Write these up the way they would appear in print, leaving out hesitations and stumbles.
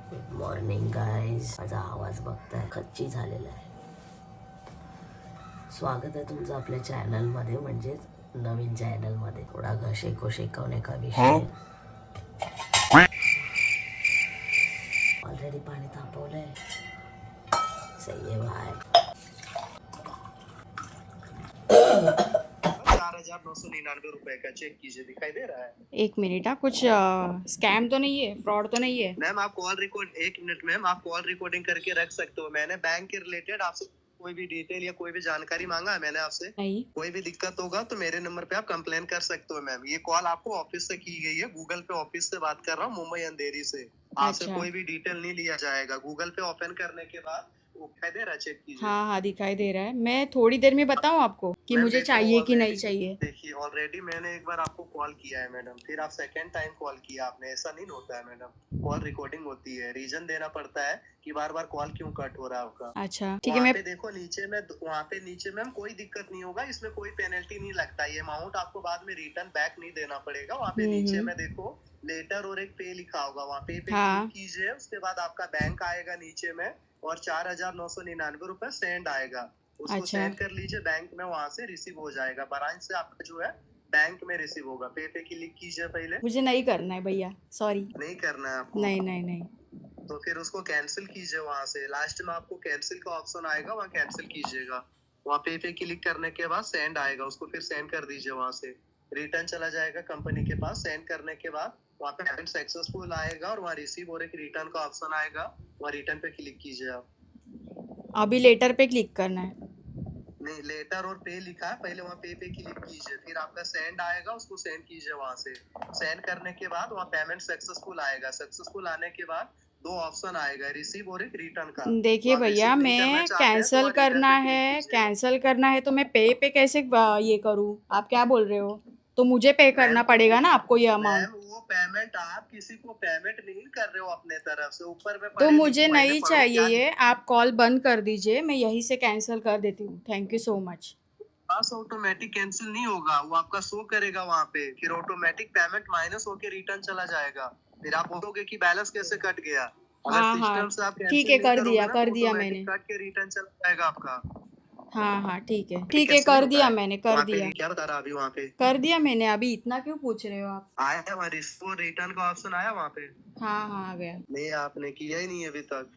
Good morning guys. माझा आवाज बघताय खच्ची झालेला आहे. स्वागत आहे तुमचं आपल्या चॅनलमध्ये, म्हणजेच नवीन चॅनलमध्ये. थोडा शेकवणे का विषय. ऑलरेडी पाणी तापवलंय. सही है भाई. 4,999 रुपए का चेक कीजिए, दिखाई दे रहा है? एक मिनट, हाँ कुछ स्कैम तो नहीं है, फ्रॉड तो नहीं है? मैम आप कॉल रिकॉर्ड, एक मिनट मैम, आप कॉल रिकॉर्डिंग करके रख सकते हो। मैंने बैंक के रिलेटेड आपसे कोई भी डिटेल या कोई भी जानकारी मांगा है मैंने आपसे? नहीं। कोई भी दिक्कत होगा तो मेरे नंबर पे आप कंप्लेन कर सकते हो मैम। ये कॉल आपको ऑफिस से की गई है, गूगल पे ऑफिस से बात कर रहा हूँ, मुंबई अंधेरी से। आपसे अच्छा। कोई भी डिटेल नहीं लिया जाएगा। गूगल पे ओपन करने के बाद वो दिखाई दे रहा है, चेक कीजिए। हाँ हाँ दिखाई दे रहा है। मैं थोड़ी देर में बताऊँ आपको कि मैम मुझे देखो, चाहिए कि नहीं already- चाहिए? देखिए ऑलरेडी मैंने एक बार आपको कॉल किया है मैडम, फिर आप सेकंड टाइम कॉल किया आपने। ऐसा नहीं होता है मैडम, कॉल रिकॉर्डिंग होती है, रीजन देना पड़ता है कि बार बार कॉल क्यों कट हो रहा है आपका। अच्छा ठीक है। वहाँ मैं पे देखो नीचे में, वहाँ पे नीचे मैम कोई दिक्कत नहीं होगा, इसमें कोई पेनल्टी नहीं लगता। ये अमाउंट आपको बाद में रिटर्न बैक नहीं देना पड़ेगा। वहाँ पे नीचे में देखो लेटर और एक पे लिखा होगा, वहाँ पे हाँ। क्लिक कीजिए। उसके बाद आपका बैंक आएगा नीचे में और 4,999 रुपए सेंड आएगा। उसको अच्छा। सेंड कर लीजिए बैंक में, वहाँ से रिसीव हो जाएगा। ब्रांच से आपका जो है बैंक में रिसीव होगा। पे क्लिक कीजिए पहले। मुझे नहीं करना है भैया, सॉरी। नहीं करना है आपको? नहीं नहीं नहीं। तो फिर उसको कैंसिल कीजिए। वहाँ से लास्ट में आपको कैंसिल का ऑप्शन आएगा, वहाँ कैंसिल कीजिएगा। वहाँ पे क्लिक करने के बाद सेंड आएगा, उसको फिर सेंड कर दीजिए। वहाँ से रिटर्न चला जाएगा कंपनी के पास। सेंड करने के बाद वहाँ पे पेमेंट सक्सेसफुल आएगा और वहाँ रिसीव और एक रिटर्न का ऑप्शन आएगा, वहाँ रिटर्न पे क्लिक कीजिए आप। अभी लेटर पे क्लिक करना है? नहीं, लेटर और पे लिखा है, पहले वहाँ पे क्लिक कीजिए, फिर आपका सेंड आएगा, उसको सेंड कीजिए। वहाँ से सेंड करने के बाद वहाँ पेमेंट सक्सेसफुल आएगा। सक्सेसफुल आने के बाद दो ऑप्शन आएगा, रिसीव और एक रिटर्न का। देखिए तो आप भैया, receive नहीं करना मैं चाहते हैं तो कैंसिल वहाँ return करना पे click है, कीजिए। कैंसिल करना है तो मैं पे कैसे ये करूँ? आप क्या बोल रहे हो? तो मुझे पे करना मैम, पड़ेगा ना आपको ये अमाउंट? मैम वो पेमेंट आप किसी को पेमेंट नहीं कर रहे हो अपने तरफ से, ऊपर में तो पढ़े मुझे लिखो, पहले नहीं पढ़ो चाहिए क्या। ये। आप कॉल बंद कर दीजिए, मैं यहीं से कैंसिल कर देती हूँ। Thank you so much. Bus automatic cancel नहीं होगा, वो आपका शो करेगा वहाँ पे, फिर automatic payment minus okay return चला जाएगा। फिर आप बोलोगे कि बैलेंस कैसे कट गया। अगर हाँ सिस्टम हाँ से आप ठीक कैंसिल है, नहीं कर करोगे दिया ना, कर तो दिया मैंने। ऑटोमेटिक कट के रिटर्न चला जाएगा आपका। हाँ हाँ ठीक है कैंसिल कर नहीं दिया होता है। मैंने, कर वहाँ पे दिया क्या बता रहा अभी वहाँ पे? कर दिया मैंने। अभी इतना क्यों पूछ रहे हो आप? आया है वहाँ रिटर्न का ऑप्शन आया वहाँ पे? हाँ हाँ आ गया। नहीं, आपने किया ही नहीं अभी तक।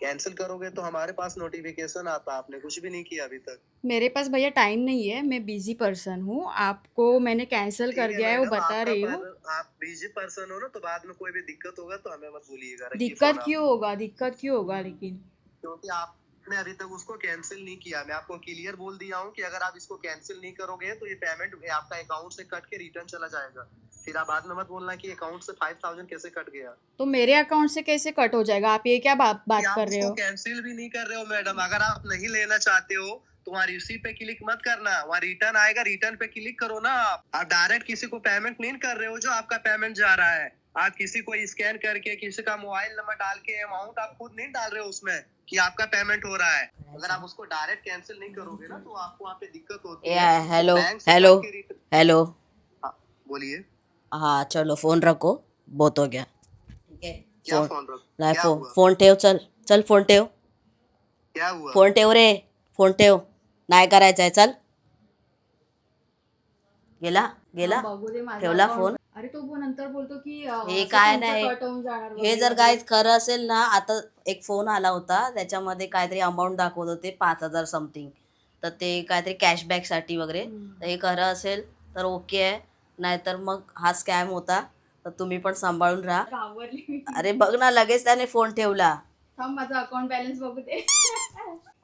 कैंसिल करोगे तो हमारे पास नोटिफिकेशन आता, आपने कुछ भी नहीं किया अभी तक। मेरे पास भैया टाइम नहीं है, मैं बिजी पर्सन हूँ। आपको मैंने कैंसिल कर ठीक है दिया है, वो मैडम, बता रही हूँ। आप बिजी पर्सन हो ना, तो बाद में कोई भी दिक्कत होगा तो हमें मत भूलिएगा, रखिए दिक्कत फोन आप। क्यों होगा? दिक्कत क्यों होगा लेकिन? क्योंकि आपने अभी तक उसको कैंसिल नहीं किया। मैं आपको क्लियर बोल दिया हूँ कि अगर आप इसको कैंसिल नहीं करोगे तो ये पेमेंट आपका अकाउंट से कट के रिटर्न चला जाएगा। फिर आप बाद में मत बोलना कि अकाउंट से 5,000 कैसे कट गया। तो मेरे अकाउंट से कैसे कट हो जाएगा? आप ये क्या बात आप कर रहे उसको हो? कैंसिल भी नहीं कर रहे हो मैडम। अगर आप नहीं लेना चाहते हो तो वहाँ रिसीव पे क्लिक मत करना, वहाँ रिटर्न आएगा, रिटर्न पे क्लिक करो ना। आप डायरेक्ट किसी को पेमेंट नहीं कर रहे हो, जो आपका पेमेंट जा रहा है आप किसी को स्कैन करके, किसी का मोबाइल नंबर डाल के अमाउंट आप खुद नहीं डाल रहे हो उसमें कि आपका पेमेंट हो रहा है। अगर आप उसको डायरेक्ट कैंसिल नहीं करोगे ना तो आपको वहाँ पे दिक्कत होती है। हेलो बैंक से हेलो करके हेलो. हाँ, बोलिए। हाँ चलो फोन रखो, बहुत हो गया. ठीक है. क्या फोन फोन रख, नाही, क्या फोन हुआ? फोन ठेव. चल चल फोन ठेव. क्या हुआ? फोन ठेव रे. फोन ठेव. नाही करायचा आहे. चल. गेला गेला. हाँ, बघू दे माझा ठेवला account. फोन. अरे तो वो नंतर बोलतो की हे असं काय तुमचं नाही. कट होऊन जाणार हे वगैरे जर वगैरे. काय खरं असेल ना, आता एक फोन आला होता त्याच्यामध्ये काहीतरी अमाऊंट दाखवत होते 5,000 समथिंग. तर ते काहीतरी कॅशबॅकसाठी वगैरे. तर हे खरं असेल तर ओके आहे, नाहीतर मग हा स्कॅम होता. तर तुम्ही पण सांभाळून राहा. घाबरली मी. अरे बघ ना, लगेच त्याने फोन ठेवला. थांब, माझा अकाउंट बॅलन्स बघू दे.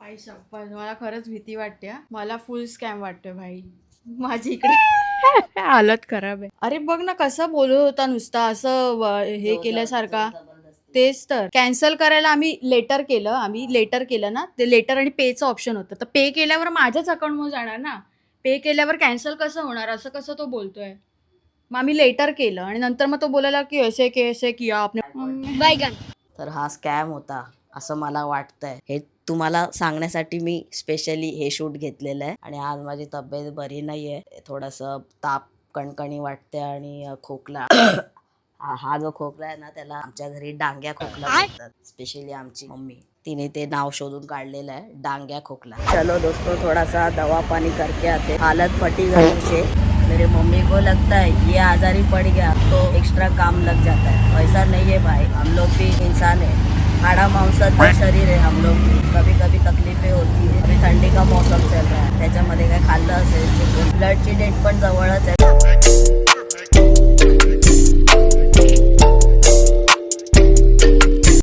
आई शप्पथ, मला खरंच भीती वाटते हा. मला फुल स्कॅम वाटतोय भाई. माझी इकडे हालत खराब आहे. अरे बघ ना कसं बोलत होता, नुसता असं हे केल्यासारखा. तेच तर. कॅन्सल करायला आम्ही लेटर केलं ना, ते लेटर आणि पेचं ऑप्शन होतं. तर पे केल्यावर माझ्याच अकाउंटमध्ये जाणार ना. पे केल्यावर कॅन्सल कसं होणार? असं कसं तो बोलतोय? मग आम्ही लेटर केलं आणि नंतर मग तो बोलायला की ऐसे किया आपने. तर हा स्कॅम होता असं मला वाटतंय. हे तुम्हाला सांगण्यासाठी मी स्पेशली हे शूट घेतलेलं आहे. आणि आज माझी तब्येत बरी नाही आहे, थोडंसं ताप, कणकणी वाटते आणि खोकला हा जो खोकला आहे ना त्याला आमच्या घरी डांग्या खोकला म्हणतात. स्पेशली आमची मम्मी तिने ते नाव शोधून काढलेलं आहे, डांग्या खोकला. चलो दोस्तों, थोड़ा सा दवा पानी करके आते. हालत फटी गई से मेरे मम्मी को लगता है ये आजारी पड़ गया तो एक्स्ट्रा काम लग जाता है. ऐसा नहीं है भाई, हम लोग भी इंसान है, हाड़ा मांसाचं शरीर है हम लोग भी. कभी कभी तकलीफें होती है. अभी थंडी का मौसम चल रहा है, त्याच्यामध्ये काय खाल्लं असेल, ब्लडची डेट पण जवळच आहे.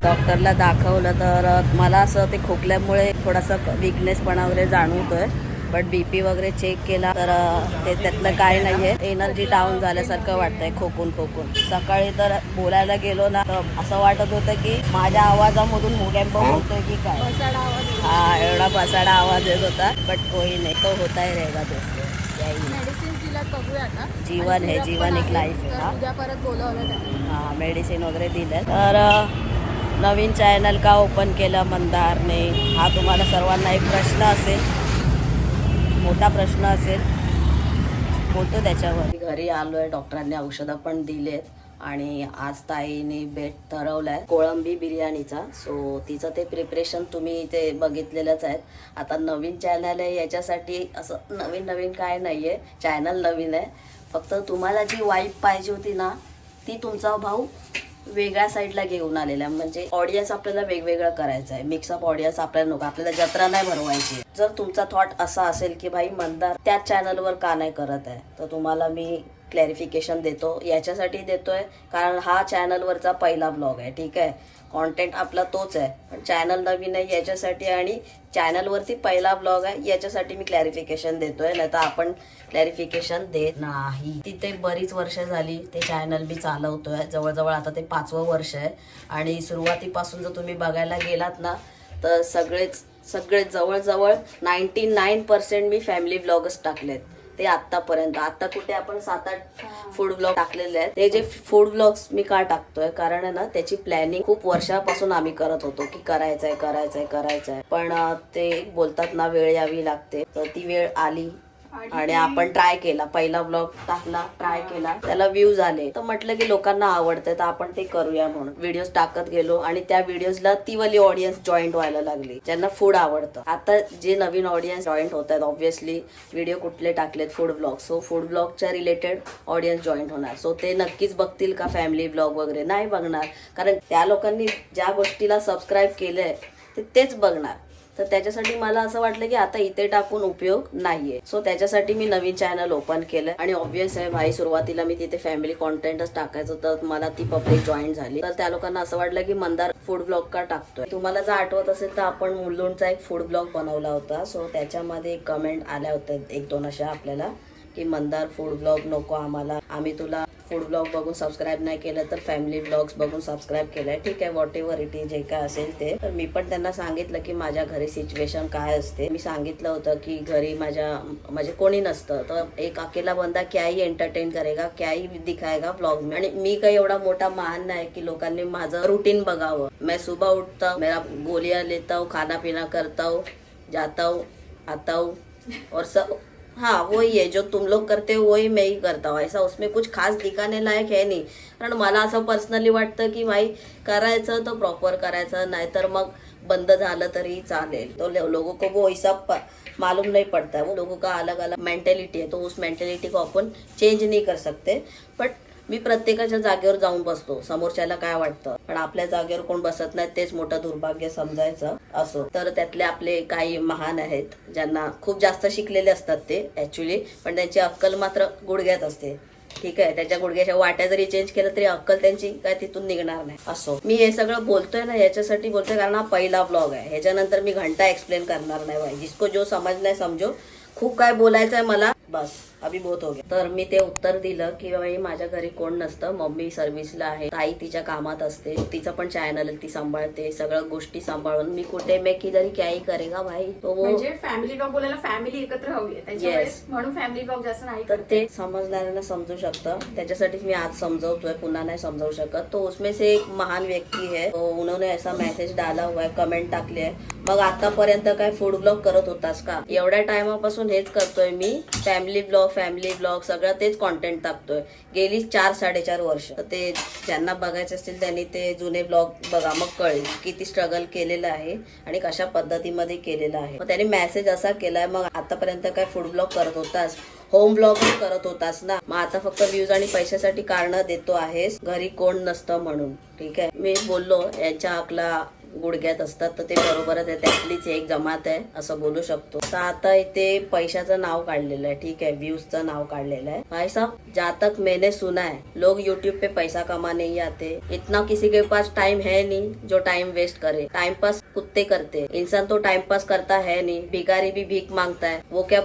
डॉक्टरला दाखवलं तर मला असं ते खोकल्यामुळे थोडासा विकनेसपणा वगैरे जाणवतोय. बट बीपी वगैरे चेक केला तर ते त्यातलं काय नाहीये. एनर्जी डाऊन झाल्यासारखं वाटतंय खोकून. सकाळी तर बोलायला गेलो ना तर असं वाटत होतं की माझ्या आवाजामधून भूकंप होतोय की काय. हा, एवढा बसाडा आवाज येत होता. बट कोई नाही, तो होता ही रहेगा दोस्तों. मेडिसिन दिला बघूया आता. जीवन है, जीवन एक लाईफ आहे. हा, उद्या परत बोलवलं. हा, मेडिसिन वगैरे दिलं. तर नवीन चॅनल का ओपन केलं मंदारने, हा तुम्हाला सर्वांना एक प्रश्न असेल, मोठा प्रश्न असेल. बोलतो त्याच्यावर. घरी आलो आहे, डॉक्टरांनी औषधं पण दिलेत आणि आज ताईने बेट ठरवलाय कोळंबी बिर्याणीचा. सो तिचं ते प्रिपरेशन तुम्ही ते बघितलेलंच आहेत. आता नवीन चॅनल आहे, याच्यासाठी असं नवीन काय नाही आहे. चॅनल नवीन आहे, फक्त तुम्हाला जी वाईब पाहिजे होती ना ती तुमचा भाऊ वेगळ्या साईडला घेऊन आलेला. म्हणजे ऑडियन्स आपल्याला वेगवेगळं करायचं आहे. मिक्सअप ऑडियन्स आपल्याला नको, आपल्याला जत्रा नाही भरवायची. जर तुमचा थॉट असा असेल की भाई मंदार त्याच चॅनलवर का नाही करत आहे, तर तुम्हाला मी क्लॅरिफिकेशन देतो. याच्यासाठी देतोय कारण हा चॅनलवरचा पहिला ब्लॉग आहे, ठीक आहे. कॉन्टेंट आपला तोच आहे, पण चॅनल नवीन आहे याच्यासाठी आणि चॅनलवरती पहिला ब्लॉग आहे याच्यासाठी मी क्लॅरिफिकेशन देतोय. नाही तर आपण क्लॅरिफिकेशन देत नाही. तिथे बरीच वर्ष झाली ते चॅनल मी चालवतोय. जवळजवळ आता ते 5वं वर्ष आहे. आणि सुरुवातीपासून जर तुम्ही बघायला गेलात ना तर सगळेच जवळजवळ 99% मी फॅमिली ब्लॉगच टाकलेत. ते आतापर्यंत. आता कुठे आपण 7-8 फूड ब्लॉग टाकलेले आहेत. ते जे फूड ब्लॉग्स मी का टाकतोय कारण आहे ना त्याची प्लॅनिंग खूप वर्षापासून आम्ही करत होतो की करायचंय. पण ते बोलतात ना वेळ यावी लागते, तर ती वेळ आली आणि आपण ट्राय केला. पहिला ब्लॉग टाकला, ट्राय केला, त्याला व्ह्यूज आले, तर म्हटलं की लोकांना आवडतंय तर आपण ते करूया म्हणून व्हिडिओज टाकत गेलो. आणि त्या व्हिडिओजला ती वाली ऑडियन्स जॉईंट व्हायला लागली ज्यांना फूड आवडतं. आता जे नवीन ऑडियन्स जॉईंट होत आहेत, ऑब्व्हियसली व्हिडिओ कुठले टाकलेत फूड ब्लॉग, सो फूड ब्लॉगच्या रिलेटेड ऑडियन्स जॉईंट होणार. सो ते नक्कीच बघतील का फॅमिली ब्लॉग वगैरे? नाही बघणार, कारण त्या लोकांनी ज्या गोष्टीला सबस्क्राईब केलंय तेच बघणार. तर त्याच्यासाठी मला असं वाटलं की आता इथे टाकून उपयोग नाहीये. सो त्याच्यासाठी मी नवीन चॅनल ओपन केलं. आणि ऑब्व्हियस आहे भाई, सुरुवातीला मी तिथे फॅमिली कॉन्टेंटच टाकायचं तर मला ती पब्लिक जॉईन झाली. तर त्या लोकांना असं वाटलं की मंदार फूड ब्लॉग का टाकतोय. तुम्हाला जर आठवत असेल तर आपण मुलुंडचा एक फूड ब्लॉग बनवला होता. सो त्याच्यामध्ये कमेंट आल्या होत्या 1-2 अशा आपल्याला की मंदार फूड ब्लॉग नको आम्हाला, आम्ही तुला फूड ब्लॉग बघून सबस्क्राईब नाही केलं तर फॅमिली ब्लॉग्स बघून सबस्क्राईब केलंय. ठीक आहे, व्हॉट एव्हर इट इज, जे काय असेल ते. तर मी पण त्यांना सांगितलं की माझ्या घरी सिच्युएशन काय असते. मी सांगितलं होतं की घरी म्हणजे कोणी नसतं, तर एक अकेला बंदा क्या ही एंटरटेन करेगा, क्या ही दिखाएगा ब्लॉग में. आणि मी काही एवढा मोठा महान नाही की लोकांनी माझं रुटीन बघावं. मैं सुबह उठता हूँ, मेरा गोलियां लेता हूँ, खाना पीना करता हूँ, जाता हूँ, आता हूँ और सब. हाँ, वही है जो तुम लोग करते हो वही मैं ही करता हूँ. ऐसा उसमें कुछ खास दिखाने लायक है नहीं. कारण मला असं पर्सनली वाटतं की भाई करायचं तर प्रॉपर करायचं, नाहीतर मग बंद झालं तरी चालेल. तो लोगों को वो हिसाब मालूम नहीं पड़ता है. वो लोगों का अलग अलग मेंटेलिटी है, तो उस मेंटेलिटी को अपन चेंज नहीं कर सकते. बट मी प्रत्येकाच्या जागेवर जाऊन बसतो, समोरच्याला काय वाटतं, पण आपल्या जागेवर कोण बसत नाही तेच मोठं दुर्भाग्य समजायचं. असो तर त्यातले आपले काही महान आहेत ज्यांना खूप जास्त शिकलेले असतात ते ऍक्च्युली, पण त्यांची अक्कल मात्र गुडघ्यात असते. ठीक आहे, त्याच्या गुडघ्याच्या वाट्या जरी चेंज केलं तरी अक्कल त्यांची काय तिथून निघणार नाही. असो, मी हे सगळं बोलतोय ना याच्यासाठी बोलतोय कारण हा पहिला ब्लॉग आहे. ह्याच्यानंतर मी घंटा एक्सप्लेन करणार नाही भाई. जिसको जो समजलाय समजो. खूप काय बोलायचंय मला, बस अभी बहुत हो गया. तर मी ते उत्तर दिलं की बाई माझ्या घरी कोण नसतं, मम्मी सर्व्हिसला आहे, ताई तिच्या कामात असते, तिचं पण चॅनल ती सांभाळते, सगळं गोष्टी सांभाळून मी कुठे मैं किधर क्याही करेगा भाई. तो म्हणजे फॅमिली ब्लॉग बोलायला फॅमिली एकत्र हवी आहे त्याच्यामुळे Yes. म्हणून फॅमिली ब्लॉग जास्त नाही तर ते समजणाऱ्यांना समजू शकतं. त्याच्यासाठीच मी आज समजवतोय, पुन्हा नाही समजावू शकत. तो उसमें से एक महान व्यक्ती है, तो उन्होंने ऐसा मेसेज डाला हुआ है, कमेंट टाकली आहे. मग आतापर्यंत काय फूड ब्लॉग करत होतास का? एवढ्या टायमापासून हेच करतोय मी, फॅमिली ब्लॉग फॅमिली ब्लॉग सगळं तेच कॉन्टेंट टाकतोय गेली 4-4.5 वर्ष. तर ते ज्यांना बघायचे असतील त्यांनी ते जुने ब्लॉग बघा, मग कळेल किती स्ट्रगल केलेलं आहे आणि कशा पद्धतीमध्ये केलेलं आहे. मग त्यांनी मेसेज असा केलाय, मग आतापर्यंत काय फूड ब्लॉग करत होतास, होम ब्लॉग करत होतास ना, मग आता फक्त व्ह्यूज आणि पैशासाठी कारण देतो आहेस, घरी कोण नसतं म्हणून. ठीक आहे, मी बोललो यांच्या आकला गुडघ्यात असतात तर ते बरोबरच आहे, त्यातलीच एक जमात आहे असं बोलू शकतो. तर आता इथे पैशाचं नाव काढलेलं आहे, ठीक आहे, व्ह्यूजचं नाव काढलेलं आहे. भाई साहब, जहाँ तक मैंने सुना है लोग यूट्यूब पे पैसा कमाने ही आते, इतना किसी के पास टाइम है नहीं जो टाइम वेस्ट करे. टाइम पास कुत्ते करते, इंसान तो टाइम पास करता है नहीं. भिखारी भी भीख मांगता है, वो क्या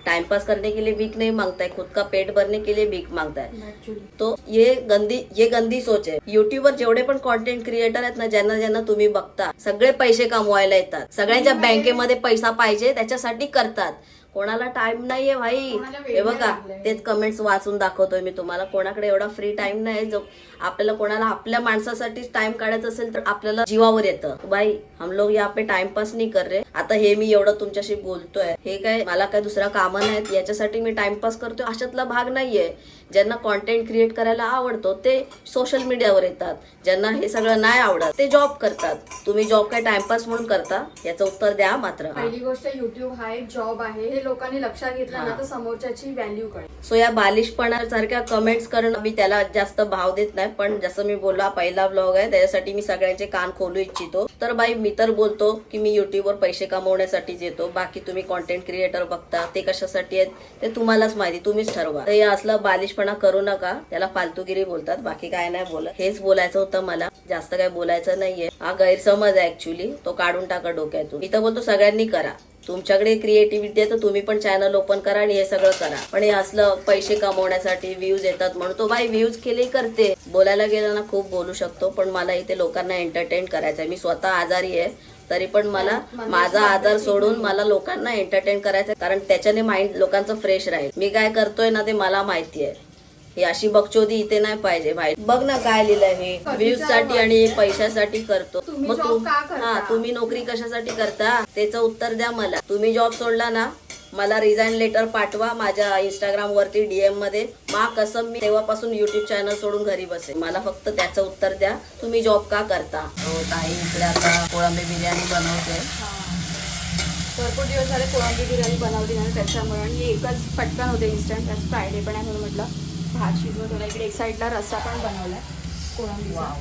टाइम पास करने के लिए भीख नहीं मांगता है, खुद का पेट भरने के लिए भीख मांगता है. तो ये गंदी सोच आहे. युट्यूबवर जेवढे पण कॉन्टेंट क्रिएटर आहेत ना, ज्यांना तुम्ही बघता, सगळे पैसे कमवायला येतात, सगळ्यांच्या बँकेमध्ये पैसा पाहिजे त्याच्यासाठी करतात. कोणाला टाइम नाहीये भाई. हे बघा, तेच कमेंट्स वाचून दाखवतोय मी तुम्हाला. कोणाकडे एवढा फ्री टाइम नाही जो आपल्याला कोणाला आपल्या माणसासाठी टाइम काढायचा असेल तर आपल्याला जीवावर येतं. भाई हम लोग यहाँ पे टाइमपास नाही कर रहे. आता हे मी एवढं तुमच्याशी बोलतोय, हे काय मला काय दुसरा कामं नाहीत याच्यासाठी मी टाइमपास करतोय अशातला भाग नाहीये. ज्यांना कॉन्टेंट क्रिएट करायला आवडतो ते सोशल मीडियावर येतात, ज्यांना हे सगळं नाही आवडत ते जॉब करतात. तुम्ही जॉब काय टाइमपास म्हणून करता याचं उत्तर द्या मात्र. पहिली गोष्ट, युट्यूब हा एक जॉब आहे हे लोकांनी लक्षात घेतलं ना तर समोरच्याची व्हॅल्यू कळेल. सो या बालिशपणासारख्या कमेंट्स करणं मी त्याला जास्त भाव देत नाही. पण जसं मी बोलला, पहिला ब्लॉग आहे त्याच्यासाठी मी सगळ्यांचे कान खोलू इच्छितो. तर बाई मी तर बोलतो की मी युट्यूबवर पैसे कमवण्यासाठीच येतो. बाकी तुम्ही कॉन्टेंट क्रिएटर बघता ते कशासाठी आहेत ते तुम्हालाच माहिती, तुम्हीच ठरवा. तर हे असलं बालिशपणा करू नका, त्याला फालतूगिरी बोलतात, बाकी काय नाही बोलत. हेच बोलायचं होतं मला, जास्त काय बोलायचं नाहीये. हा गैरसमज आहे ऍक्च्युली, तो काढून टाका डोक्यातून. मी तर बोलतो सगळ्यांनी करा, तुमच्याकडे क्रिएटिव्हिटी आहे तर तुम्ही पण चॅनल ओपन करा आणि हे सगळं करा. पण हे असलं पैसे कमवण्यासाठी व्ह्यूज येतात म्हणून तो बाई व्ह्यूज केले करते. बोलायला गेलं ना खूप बोलू शकतो, पण मला इथे लोकांना एंटरटेन करायचं आहे. मी स्वतः आजारी आहे तरी पण मला माझा आजार सोडून मला लोकांना एंटरटेन करायचं आहे, कारण त्याच्याने माइंड लोकांचं फ्रेश राहील. मी काय करतोय ना ते मला माहिती आहे. ही अशी बकचोदी इथे नाही पाहिजे भाई. बघ ना काय लिहिलंय, हे व्ह्यूज साठी आणि पैशासाठी करतो. मग तुम्ही नोकरी कशासाठी करता त्याचं उत्तर द्या मला. तुम्ही जॉब सोडला ना, मला रिझाईन लेटर पाठवा माझ्या इंस्टाग्राम वरती DM मध्ये. कसम मी तेव्हापासून युट्यूब चॅनल सोडून घरी बसे. मला फक्त त्याचं उत्तर द्या, तुम्ही जॉब का करता. ताई इकडे आता कोळंबी बिर्याणी बनवते. भरपूर दिवस झाले कोळंबी बिर्याणी बनवली नाही त्याच्यामुळे, आणि एकच पटकन होते इन्स्टंट. आज फ्रायडे पण आहे म्हणून म्हटलं भात शिजवत होता. इकडे एक साईडला रस्सा पण बनवलाय कोळंबीचा.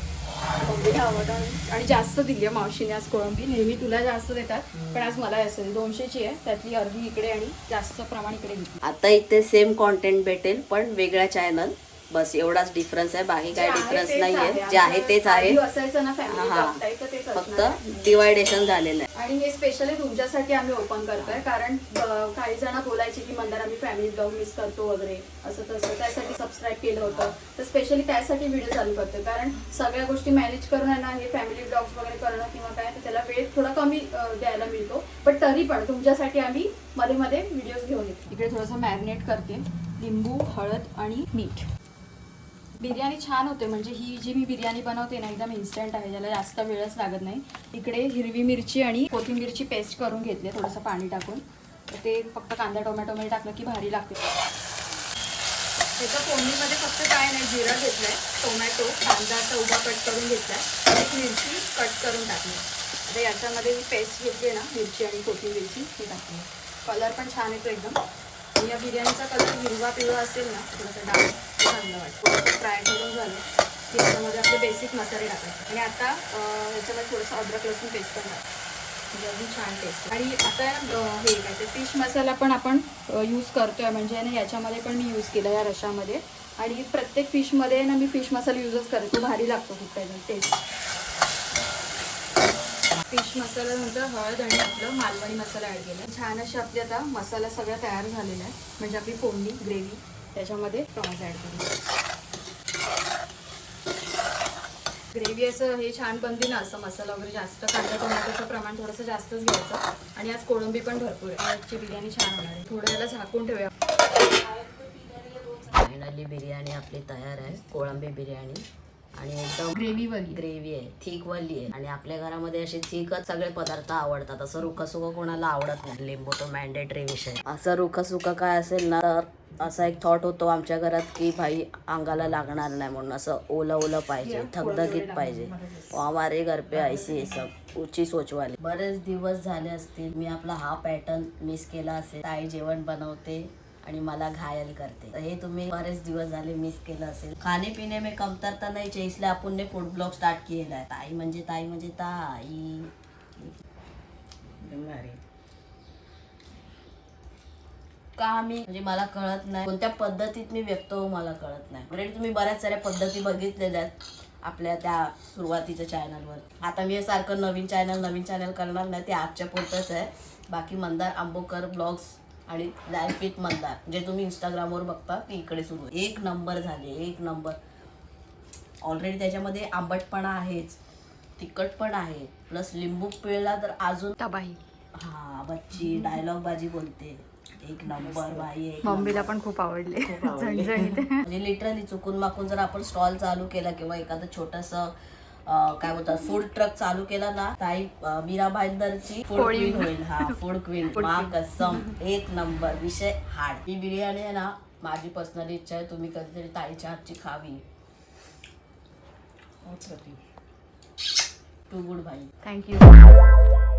कोळंबीला आवडतं आणि जास्त दिली आहे मावशीने आज कोळंबी. नेहमी तुला जास्त देतात पण आज मला असेल 200ची आहे, त्यातली अर्धी इकडे आणि जास्त प्रमाण इकडे घेतली. आता इथे सेम कॉन्टेंट भेटेल पण वेगळ्या चॅनल, बस एवढाच डिफरन्स आहे, बाकी काय डिफरन्स नाहीये. जे आहे तेच आहे, फक्त डिवायडेशन झालेलं आहे. आणि हे स्पेशली तुमच्यासाठी आम्ही ओपन करतोय, कारण काही जण बोलायचे की मंदार आम्ही फॅमिली ब्लॉग मिस करतो वगैरे असं तसं, त्यासाठी सबस्क्राईब केलं होतं. तर स्पेशली त्यासाठी व्हिडिओ चालू करतोय, कारण सगळ्या गोष्टी मॅनेज करून आहे ना हे फॅमिली ब्लॉग्स वगैरे करणं किंवा काय तर त्याला वेळ थोडा कमी द्यायला मिळतो. पण तरी पण तुमच्यासाठी आम्ही मध्ये मध्ये व्हिडिओज घेऊन येतो. इकडे थोडंसं मॅरिनेट करते, लिंबू, हळद आणि मीठ. बिर्याणी छान होते, म्हणजे ही जी मी बिर्याणी बनवते ना एकदम इन्स्टंट आहे, ज्याला जास्त वेळच लागत नाही. इकडे हिरवी मिरची आणि कोथिंबीरची पेस्ट करून घेतली थोडंसं पाणी टाकून. तर ते फक्त कांदा टोमॅटोमध्ये टाकलं की भारी लागते. त्याच्या फोडणीमध्ये फक्त काय नाही, जिरं घेतलंय, टोमॅटो, कांदा असा उभा कट करून घेतलाय, एक मिरची कट करून टाकली. आता याच्यामध्ये मी पेस्ट घेतली ना मिरची आणि कोथिंबीरची, ती टाकली. कलर पण छान येतो एकदम. या बिर्याणीचा कलर हिरवा पिवळा असेल ना थोडंसं डाळ चांगलं वाटतं. थोडंसं फ्राय करून झालं की त्याच्यामध्ये आपले बेसिक मसाले टाकायचे. आणि आता याच्यामध्ये थोडंसं अद्रक लसूण पेस्ट पण टाकायचं, म्हणजे अजून छान टेस्ट. आणि आता हे काय ते फिश मसाला पण आपण यूज करतोय, म्हणजे ना याच्यामध्ये पण मी यूज केला या रशामध्ये. आणि प्रत्येक फिशमध्ये ना मी फिश मसाला यूजच करते, तो भारी लागतो खूप काही टेस्ट. फिश मसाला नंतर हळद आणि आपलं मालवणी मसाला ॲड केला. छान अशी आपली आता मसाला सगळा तयार झालेला आहे, म्हणजे आपली फोडणी ग्रेव्ही त्याच्यामध्ये प्रॉन्स ॲड करू. ग्रेव्ही असं हे छान बनते ना, असं मसाला वगैरे जास्त, कांदा टोमॅटोचं प्रमाण थोडंसं जास्तच घ्यायचं. आणि आज कोळंबी पण भरपूर आहे, आजची बिर्याणी छान होणार आहे. थोडं याला झाकून ठेवूया. फायनली बिर्याणी आपली तयार आहे, कोळंबी बिर्याणी. आणि एकदम ग्रेव्ही आहे, थिक वाली आहे. आणि आपल्या घरामध्ये असे थिकच सगळे पदार्थ आवडतात, असं रुखं सुखं कोणाला आवडत नाही. लिंबू तो मॅन्डेटरी विषय. असं रुखं सुखं काय असेल ना तर असा एक थॉट होतो आमच्या घरात की भाई अंगाला लागणार नाही म्हणून, असं ओलं ओलं पाहिजे, थकधकीत पाहिजे. हमारे घर पे ऐसी है सब ऊंची सोचवाले. बरेच दिवस झाले असतील मी आपला हा पॅटर्न मिस केला असेल. ताई जेवण बनवते आणि मला घायल करते, तर हे तुम्ही बरेच दिवस झाले मिस केलं असेल. खाने पिणे में कमतरता नाही चाहिए, इसलिए आपण ने फूड ब्लॉग स्टार्ट केला आहे. ताई म्हणजे ताई. का मी म्हणजे मला कळत नाही, कोणत्या पद्धतीत मी व्यक्त होऊ मला कळत नाही. ऑलरेडी तुम्ही बऱ्याच साऱ्या पद्धती बघितलेल्या आहेत आपल्या त्या सुरुवातीच्या चॅनलवर. आता मी सारखं नवीन चॅनल करणार नाही, ते आजच्या पुरतंच आहे. बाकी मंदार आंबोकर ब्लॉग्स आणि लाईफ विथ मंदार जे तुम्ही इंस्टाग्रामवर बघता ते इकडे सुरू आहे. एक नंबर झाले, एक नंबर. ऑलरेडी त्याच्यामध्ये आंबटपणा आहेच, तिखट पण आहे, प्लस लिंबू पिळला तर अजून तबाही. हा बच्ची डायलॉग बाजी बोलते. एक नंबर बाई, एक मम्मीला पण खूप आवडले. खूप आवडले. म्हणजे लिटरली चुकून माकून जर आपण स्टॉल चालू केला किंवा एखादं छोटंसं काय बोलतात फूड ट्रक चालू केला ना, ताई मीरा भाईंदरची फूड क्वीन होईल. हा फूड क्वीन मा कसम, एक नंबर. विषय हार्ड. ही बिर्याणी आहे ना, माझी पर्सनली इच्छा आहे तुम्ही कधीतरी ताईच्या हातची खावी. टू गुड भाई. थँक्यू.